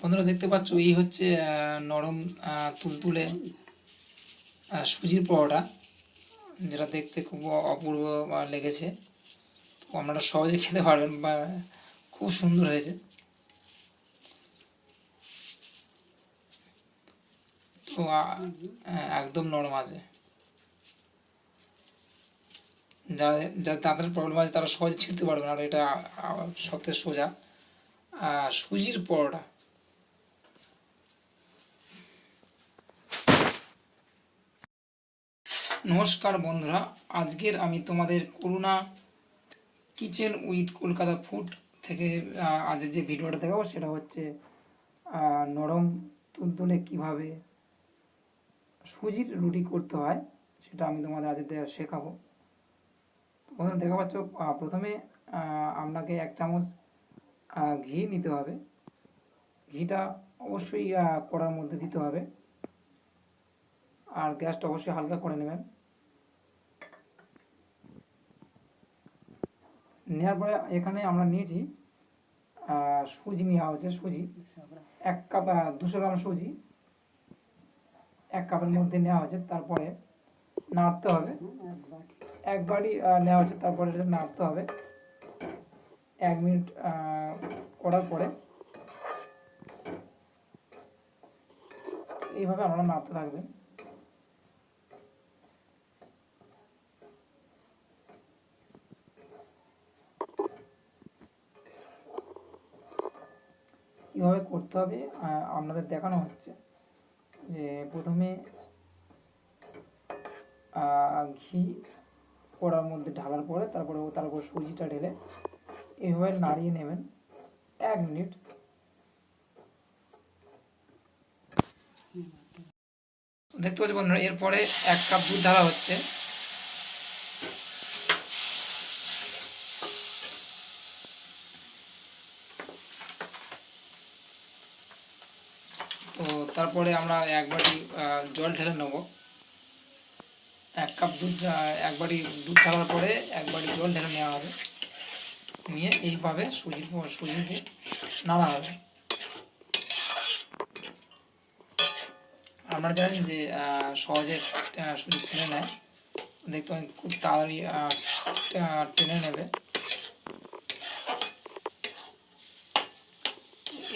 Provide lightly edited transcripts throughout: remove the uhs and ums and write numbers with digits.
বন্ধুরা দেখতে পাচ্ছ, এই হচ্ছে নরম তুলতুলে সুজির পরোটা, যেটা দেখতে খুব অপূর্ব লেগেছে। তো আপনারা সহজে খেতে পারবেন বা খুব সুন্দর হয়েছে। তো একদম নরম আছে। যারা তাদের প্রবলেম আছে তারা সহজে ছিঁড়তে পারবে না। আর এটা সবথেকে সোজা সুজির পরোটা। নমস্কার বন্ধুরা, আজকের আমি তোমাদের করুণা কিচেন উইথ কলকাতা ফুড থেকে আজের যে ভিডিওটা দেখাবো সেটা হচ্ছে নরম তুলতুলে কীভাবে সুজির রুটি করতে হয় সেটা আমি তোমাদের আজ শেখাবো। বন্ধুরা দেখা পাচ্ছ, প্রথমে আপনাকে 1 চামচ ঘি নিতে হবে। ঘিটা অবশ্যই কড়ার মধ্যে দিতে হবে, আর গ্যাসটা অবশ্যই হালকা করে নেবেন। নেওয়ার পরে এখানে আমরা নিয়েছি সুজি নেওয়া হচ্ছে। সুজি 1 কাপ, 200 গ্রাম সুজি 1 কাপের মধ্যে নেওয়া হচ্ছে। তারপরে নাড়তে হবে। 1 বাটি নেওয়া হচ্ছে, তারপরে এটা নাড়তে হবে 1 মিনিট করার পরে। এইভাবে আপনারা নাড়তে থাকবেন। কীভাবে করতে হবে আপনাদের দেখানো হচ্ছে। যে প্রথমে ঘি কড়ার মধ্যে ঢালার পরে তার উপর সুজিটা ঢেলে এইভাবে নাড়িয়ে নেবেন 1 মিনিট। দেখতে পাচ্ছি বন্ধুরা, এরপরে 1 কাপ দুধ ঢালা হচ্ছে। তো তারপরে আমরা 1 বাটি জল ঢেলে নেব। 1 কাপ দুধ, 1 বাটি দুধ ঢালার পরে 1 বাটি জল ঢেলে নেওয়া হবে। নিয়ে এইভাবে সুজিকে নাড়া হবে। আমরা জানি যে সহজে সুজি টেনে নেয়, দেখতে খুব তাড়াতাড়ি টেনে নেবে।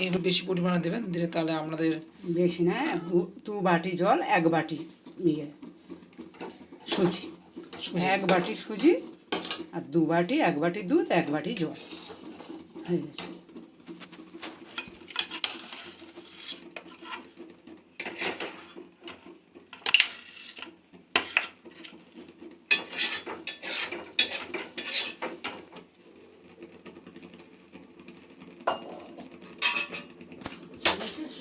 একটু বেশি পরিমাণে দেবেন, দিলে তাহলে আপনাদের বেশি না, 2 বাটি জল 1 বাটি ইয়ে সুজি, 1 বাটি সুজি আর 2 বাটি 1 বাটি দুধ 1 বাটি জল হয়ে গেছে।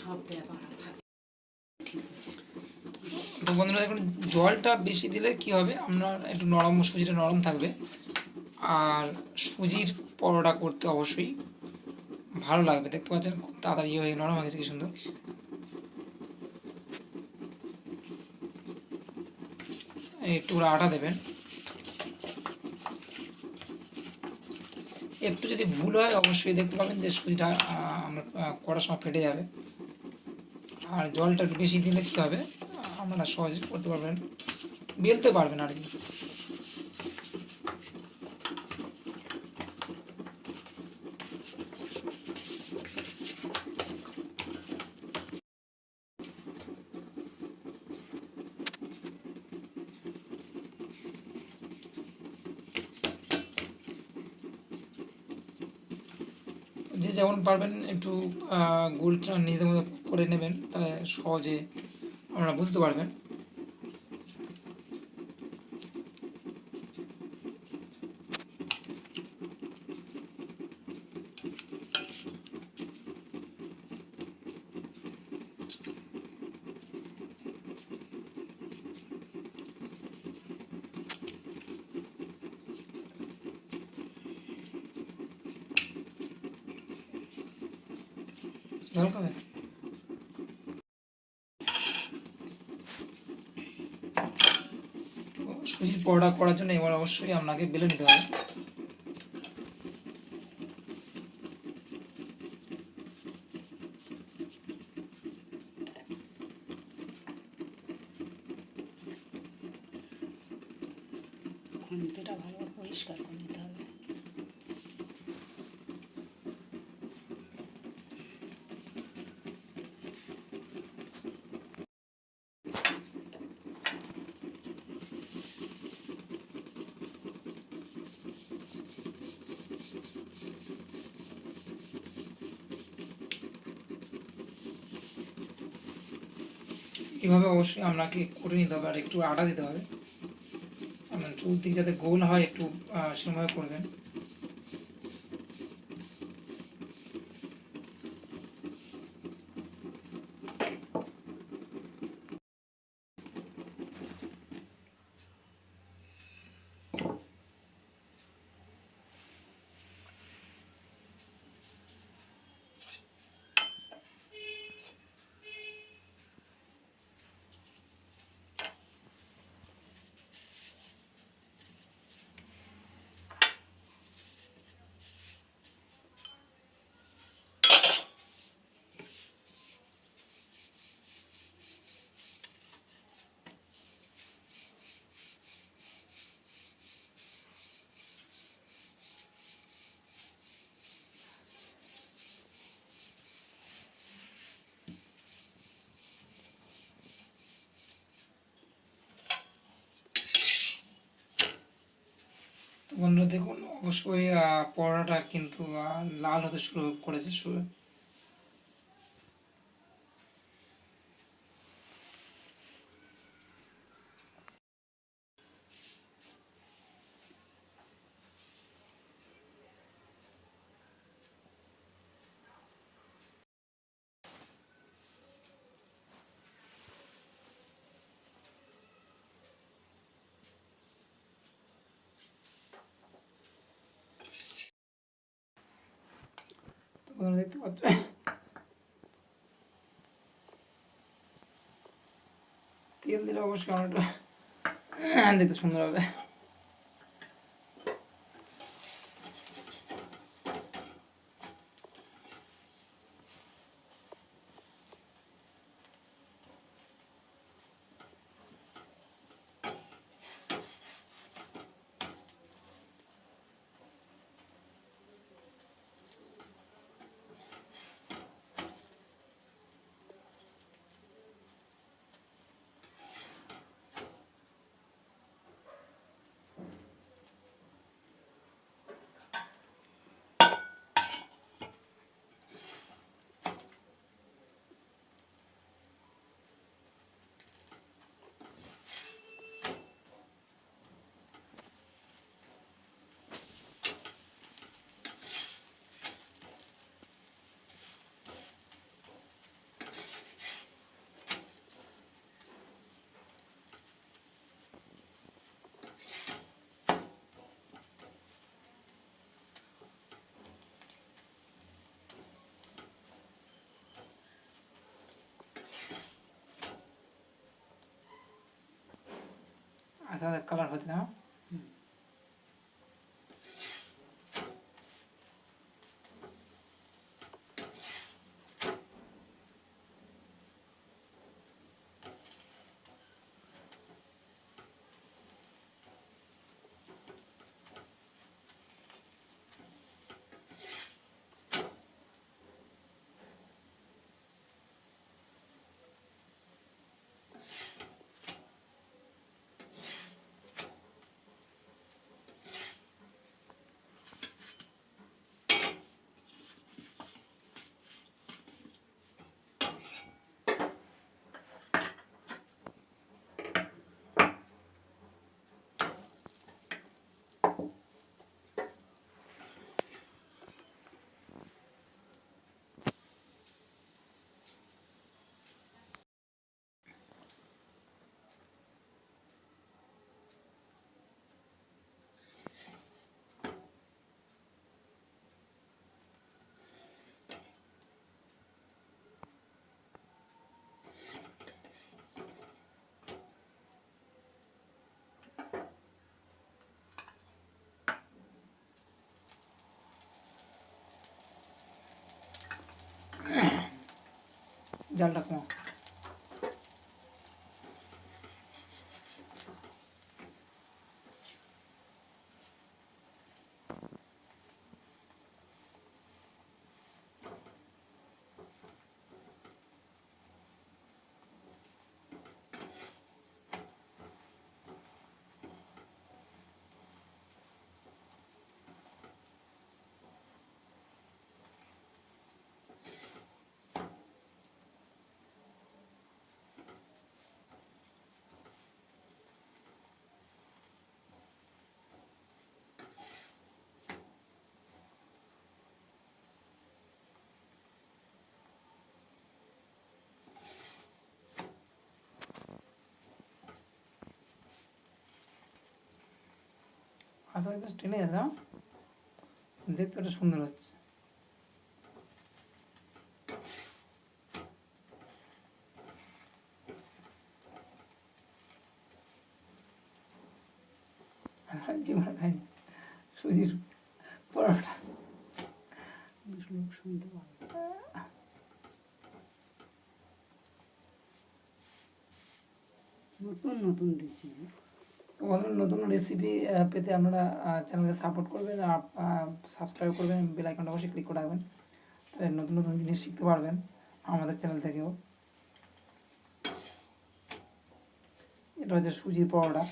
সব ব্যাপার তো বন্ধুরা দেখুন, জলটা বেশি দিলে কি হবে, আপনার একটু নরম, সুজিটা নরম থাকবে। আর সুজির পরোটা করতে অবশ্যই ভালো লাগবে। দেখতে পাচ্ছেন খুব তাড়াতাড়ি হয়ে নরম হয়ে গেছে, কি সুন্দর। একটু আটা দেবেন। একটু যদি ভুল হয় অবশ্যই দেখতে পাবেন যে সুজিটা আমরা করার সময় ফেটে যাবে। আর জলটা একটু বেশি দিলে কী হবে, আপনারা সহজে করতে পারবেন, বেলতে পারবেন আর কি। যে যেমন পারবেন একটু গোলটা নিজেদের মতো করে নেবেন, তাহলে সহজে আপনারা বুঝতে পারবেন। জল খাবে? তো সুজির পরোটা করার জন্য এবার অবশ্যই আপনাকে বেলে নিতে হবে। খুন্তিটা ভালো করে পরিষ্কার করে নিতে হবে। এভাবে অবশ্যই আপনাকে করে নিতে হবে, আর একটু আটা দিতে হবে, আপনার চতুর্দিক যাতে গোল হয় একটু সেরকমভাবে করবেন। তো বন্ধুরা দেখুন, অবশ্যই পরোটাটা কিন্তু লাল হতে শুরু করেছে। তো বন্ধুরা দেখতে পাচ্ছ, তেল দিলে অবশ্যই অনেকটা দেখতে সুন্দর হবে। আচ্ছা, কালার হচ্ছে না। জালটা কম। আস্তে আস্তে টেনে যাচ্ছে না? দেখতে একটা সুন্দর হচ্ছে। জীবনে খাইনি সুজির পরোটা। লোক শুনতে পাবে। নতুন নতুন রেসিপি। তোমাদের নতুন রেসিপি পেতে আপনারা চ্যানেলকে সাপোর্ট করবেন আর সাবস্ক্রাইব করবেন, বেল আইকনটা অবশ্যই ক্লিক করে রাখবেন, তাহলে নতুন নতুন জিনিস শিখতে পারবেন আমাদের চ্যানেল থেকেও। এটা হচ্ছে সুজির পরোটা।